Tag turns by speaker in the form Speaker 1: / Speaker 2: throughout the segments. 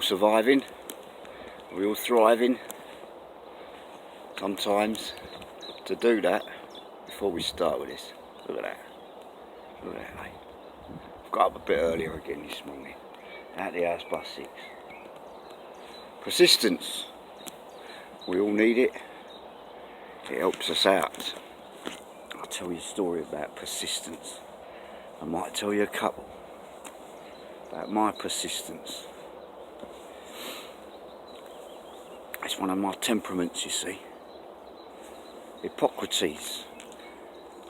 Speaker 1: surviving? Are we all thriving? Sometimes to do that, before we start with this, look at that. Look at that, eh? I've got up a bit earlier again this morning. Out the house by 6. Persistence. We all need it. It helps us out. I'll tell you a story about persistence. I might tell you a couple about my persistence. It's one of my temperaments, you see. Hippocrates,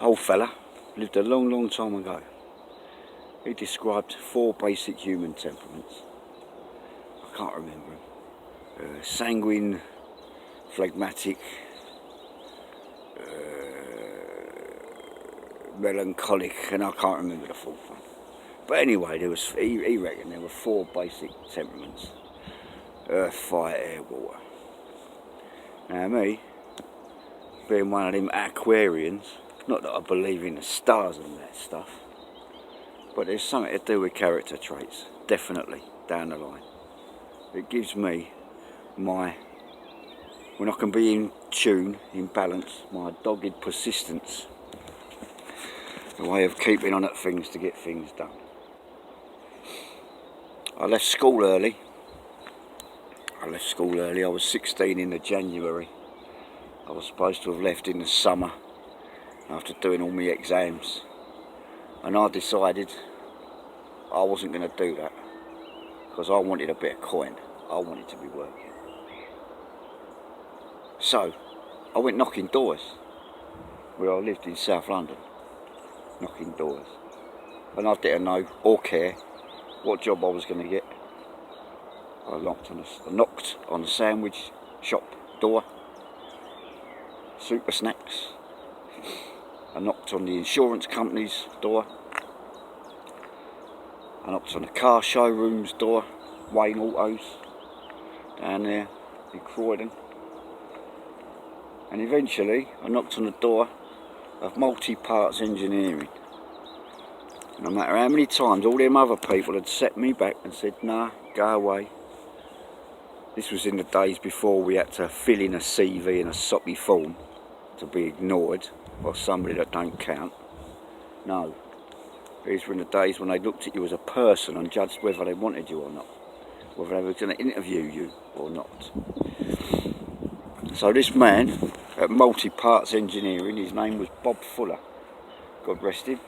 Speaker 1: old fella, lived a long time ago. He described 4 basic human temperaments. I can't remember them. Sanguine, Phlegmatic, Melancholic, and I can't remember the 4th one. But anyway, he reckoned there were 4 basic temperaments: earth, fire, air, water. Now me, being one of them Aquarians, not that I believe in the stars and that stuff, but there's something to do with character traits, definitely, down the line. It gives me when I can be in tune, in balance, my dogged persistence, a way of keeping on at things to get things done. I left school early. I was 16 in the January. I was supposed to have left in the summer after doing all my exams, and I decided I wasn't going to do that because I wanted a bit of coin. I wanted to be working. So I went knocking doors where I lived in South London, knocking doors, and I didn't know or care what job I was going to get. I knocked on the sandwich shop door, Super Snacks. I knocked on the insurance company's door. I knocked on the car showroom's door, Wayne Autos, down there in Croydon. And eventually I knocked on the door of Multi-Parts Engineering. No matter how many times all them other people had set me back and said, nah, go away. This was in the days before we had to fill in a CV in a soppy form to be ignored by somebody that don't count. No, these were in the days when they looked at you as a person and judged whether they wanted you or not, whether they were going to interview you or not. So this man at Multi-Parts Engineering, his name was Bob Fuller, God rest him.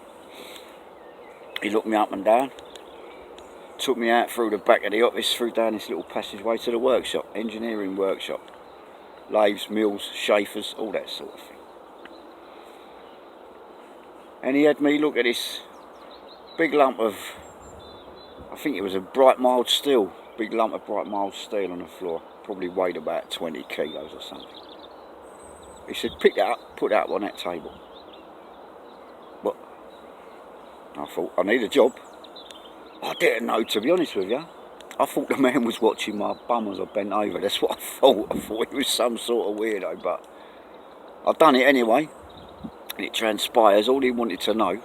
Speaker 1: He looked me up and down, took me out through the back of the office, through down this little passageway to the workshop, engineering workshop. Lathes, mills, chafers, all that sort of thing. And he had me look at this big lump of, I think it was a bright mild steel, big lump of bright mild steel on the floor, probably weighed about 20 kilos or something. He said, pick that up, put that on that table. But I thought, I need a job. I didn't know, to be honest with you. I thought the man was watching my bum as I bent over. That's what I thought. I thought he was some sort of weirdo, but I've done it anyway. And it transpires, all he wanted to know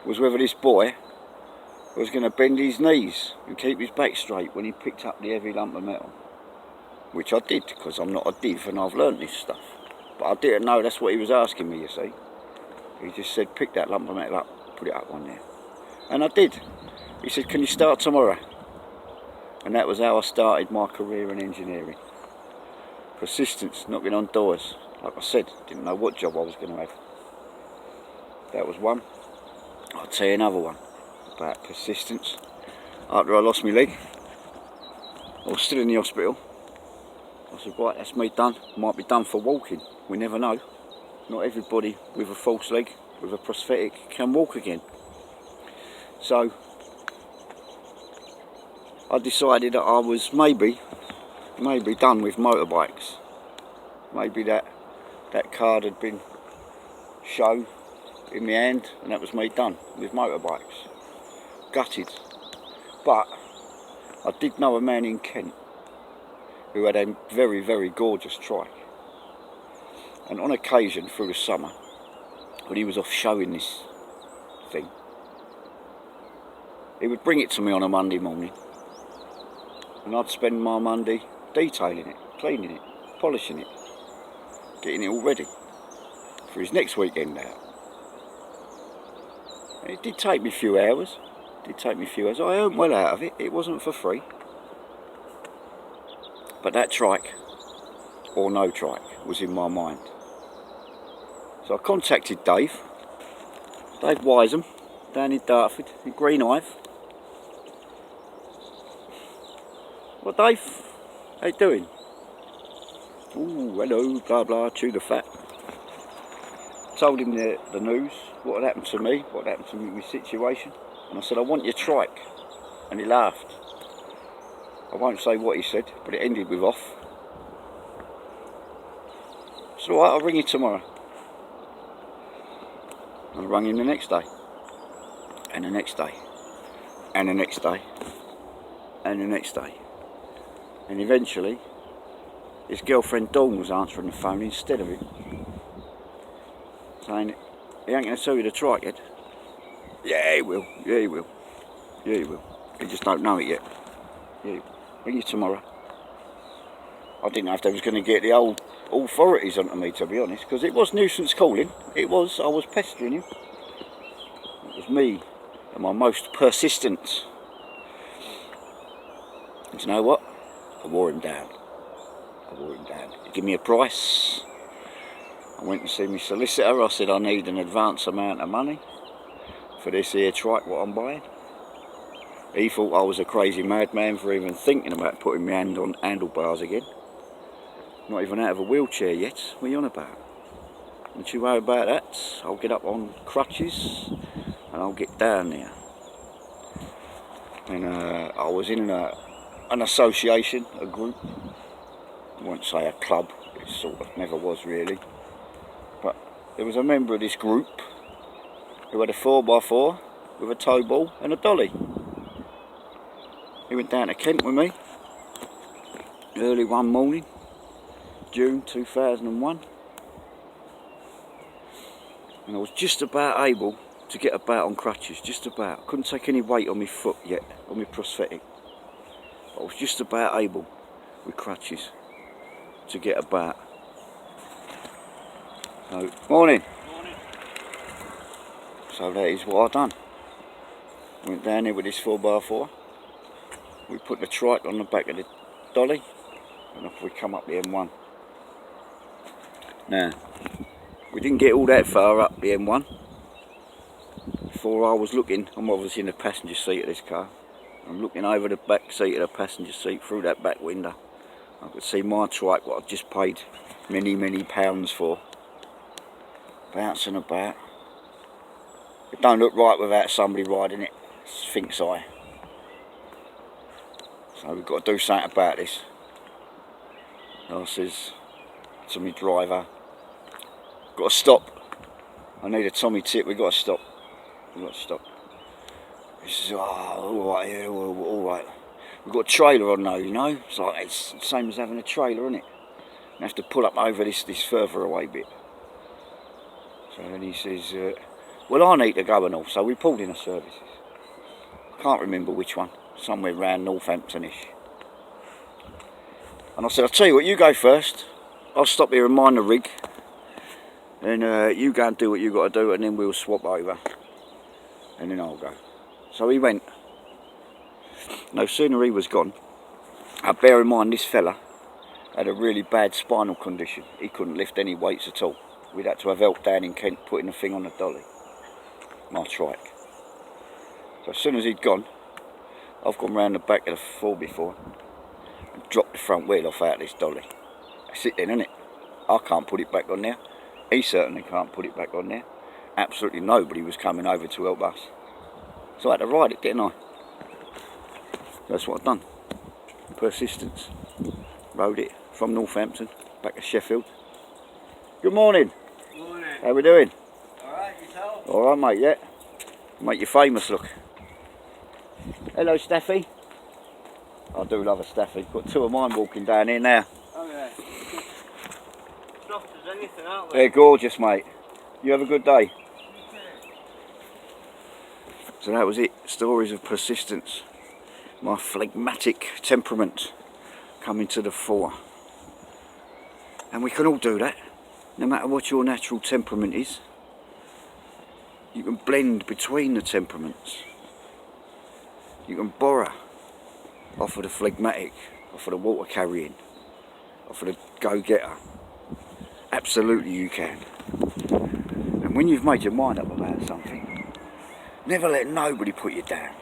Speaker 1: was whether this boy was going to bend his knees and keep his back straight when he picked up the heavy lump of metal. Which I did, because I'm not a div and I've learnt this stuff. But I didn't know that's what he was asking me, you see. He just said, pick that lump of metal up, put it up on there. And I did. He said, can you start tomorrow? And that was how I started my career in engineering. Persistence, knocking on doors. Like I said, didn't know what job I was going to have. That was one. I'll tell you another one about persistence. After I lost my leg, I was still in the hospital. I said, right, that's me done. Might be done for walking. We never know. Not everybody with a false leg, with a prosthetic, can walk again. So I decided that I was maybe done with motorbikes. Maybe that card had been shown in my hand and that was me done with motorbikes. Gutted. But I did know a man in Kent who had a very, very gorgeous trike. And on occasion through the summer, when he was off showing this thing, he would bring it to me on a Monday morning and I'd spend my Monday detailing it, cleaning it, polishing it, getting it all ready for his next weekend out. And it did take me a few hours. I earned well out of it. It wasn't for free. But that trike, or no trike, was in my mind. So I contacted Dave Wiseham, down in Dartford, in Green Hive. Well, Dave, how you doing? Ooh, hello, blah blah, chew the fat. Told him the news, what had happened to me, what happened to me, my situation. And I said, I want your trike. And he laughed. I won't say what he said, but it ended with off. So alright, I'll ring you tomorrow. I rang him the next day. And the next day. And the next day. And the next day. And eventually, his girlfriend Dawn was answering the phone instead of him. Saying, he ain't going to tell you the trike yet. Yeah, he will. Yeah, he will. Yeah, he will. He just don't know it yet. Yeah, ring you tomorrow. I didn't know if they was going to get the old authorities onto me, to be honest, because it was nuisance calling. It was. I was pestering him. It was me and my most persistent. And you know what? I wore him down. He gave me a price. I went and see my solicitor. I said I need an advance amount of money for this here trike what I'm buying. He thought I was a crazy madman for even thinking about putting my hand on handlebars again. Not even out of a wheelchair yet. What are you on about? Don't you worry about that. I'll get up on crutches and I'll get down there. And I was in an association, a group. I won't say a club. It sort of never was really. But there was a member of this group who had a 4x4 with a tow ball and a dolly. He went down to Kent with me early one morning, June 2001, and I was just about able to get about on crutches, just about. I couldn't take any weight on my foot yet, on my prosthetic. I was just about able with crutches to get about. So, morning. So that is what I done. Went down there with this 4x4. We put the trike on the back of the dolly and off we come up the M1. Now, we didn't get all that far up the M1 before I was looking. I'm obviously in the passenger seat of this car. I'm looking over the back seat of the passenger seat through that back window. I could see my trike, what I'd just paid many pounds for, bouncing about. It don't look right without somebody riding it, thinks I. So we've got to do something about this. I says to my driver, got to stop. I need a Tommy tip, we've got to stop. He says, oh, alright, yeah, well, alright. We've got a trailer on though, you know. It's like, it's the same as having a trailer, isn't it? You have to pull up over this further away bit. So then he says, well, I need to go and all. So we pulled in the services. I can't remember which one. Somewhere round Northampton-ish. And I said, I'll tell you what, you go first. I'll stop here and mind the rig. Then you go and do what you got to do, and then we'll swap over. And then I'll go. So he went. No sooner he was gone. Bear in mind, this fella had a really bad spinal condition. He couldn't lift any weights at all. We'd had to have help down in Kent putting the thing on the dolly. My trike. So as soon as he'd gone, I've gone round the back of the 4x4 and dropped the front wheel off out of this dolly. That's it then, isn't it? I can't put it back on there. He certainly can't put it back on there. Absolutely nobody was coming over to help us. So I had to ride it, didn't I? That's what I've done. Persistence. Rode it from Northampton back to Sheffield. Good morning.
Speaker 2: Morning.
Speaker 1: How we doing?
Speaker 2: Alright, yourself?
Speaker 1: Alright mate, yeah. Make you famous look. Hello Staffy. I do love a Staffy. Got two of mine walking down here now.
Speaker 2: Oh yeah. Soft as anything, aren't they?
Speaker 1: They're gorgeous mate. You have a good day. So that was it. Stories of persistence. my phlegmatic temperament coming to the fore. And we can all do that, no matter what your natural temperament is. You can blend between the temperaments. You can borrow off of the phlegmatic, off of the water carrying, off of the go-getter. Absolutely you can. And when you've made your mind up about something, never let nobody put you down.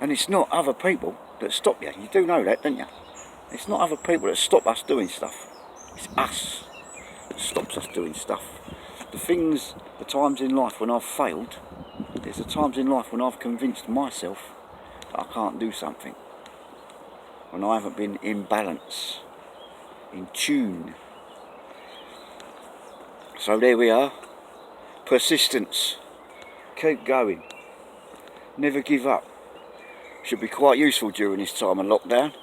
Speaker 1: And it's not other people that stop you. You do know that, don't you? It's not other people that stop us doing stuff. It's us that stops us doing stuff. The times in life when I've failed, there's the times in life when I've convinced myself that I can't do something. When I haven't been in balance, in tune. So there we are. Persistence. Keep going. Never give up. Should be quite useful during this time of lockdown.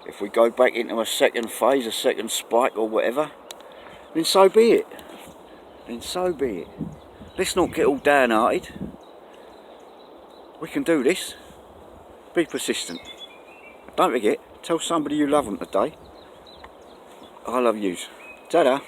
Speaker 1: If we go back into a second phase, a second spike or whatever, then so be it. Then so be it. Let's not get all downhearted. We can do this. Be persistent. Don't forget, tell somebody you love them today. I love yous. Ta-da.